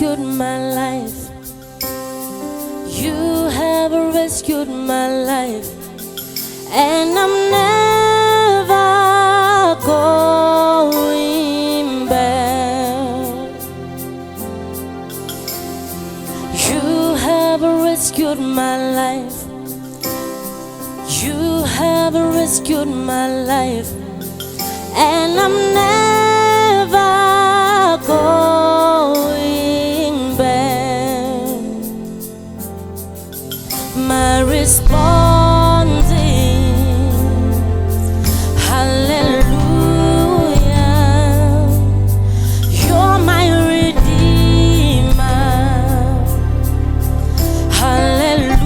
rescued my life. You have rescued my life, and I'm never going back. You have rescued my life. You have rescued my life, and I'm never going back. My response is hallelujah. You're my redeemer. Hallelujah.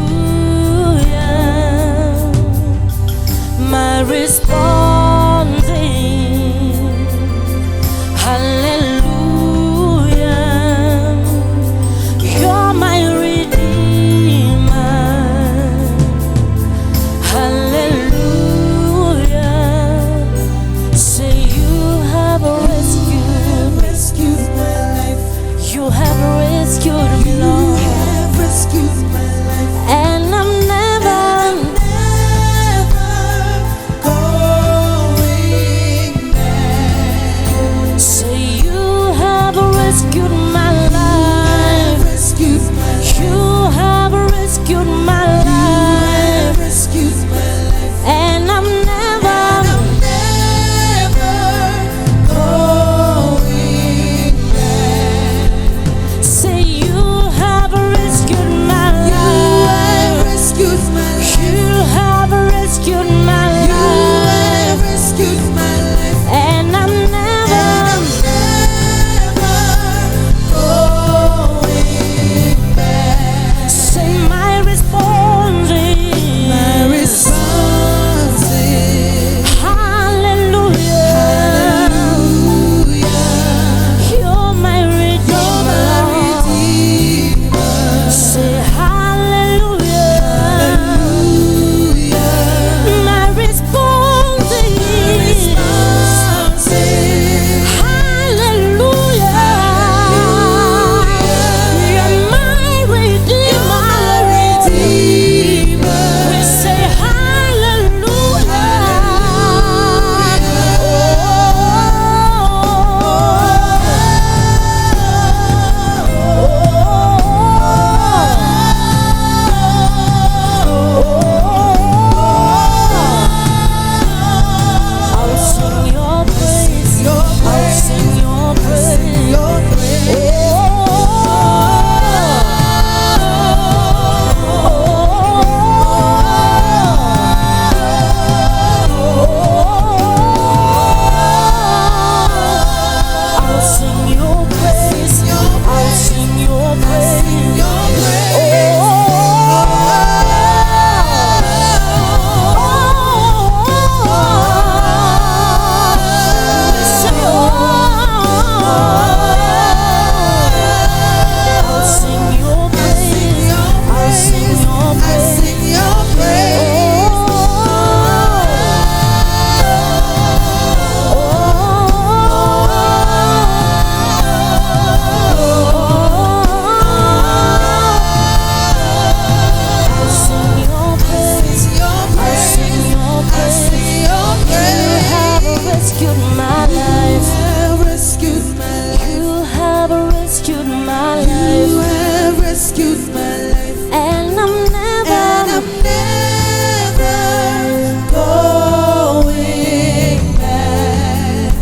My response is hallelujah. You're my redeemer. Hallelujah. Say you have rescued my life. You have rescued me, You Lord, have rescued my life. and I'm never Going back. say you have rescued my life. Rescued my life. You have rescued my You life, have rescued my life. and I'm never Never going back. say you have rescued my You have life. rescued my life. You have rescued my You life, have rescued my life. and I'm never Going back. say my response My is response is hallelujah. hallelujah. You're my You're my redeemer. redeemer. Say hallelujah. Hallelujah. My response is Response is hallelujah. You're my redeemer. redeemer. We say I'll sing your praise. I'll sing your praise. Your praise. I'll sing your praise. I'll sing your praise. Your I'll sing your praise. I'll sing your praise. sing your praise. I'll sing your praise. I'll sing your praise. You have rescued my life. You have rescued my life, Rescued my life. and I'm never Going back.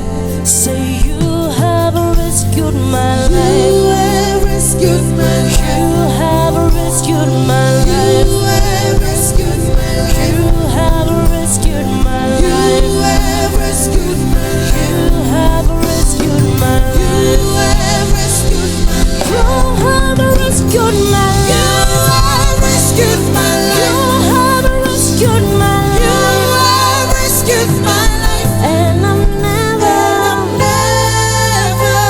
say you have rescued my You life. have rescued my life. You have rescued my life. You have rescued my life. You have rescued my You life. have rescued my life. You have rescued my You life. have rescued my life. You have rescued my life. You have rescued my life. You have rescued my You life, have rescued my life. and I'm never Never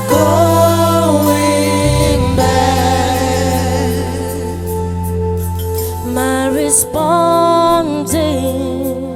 going back. my response is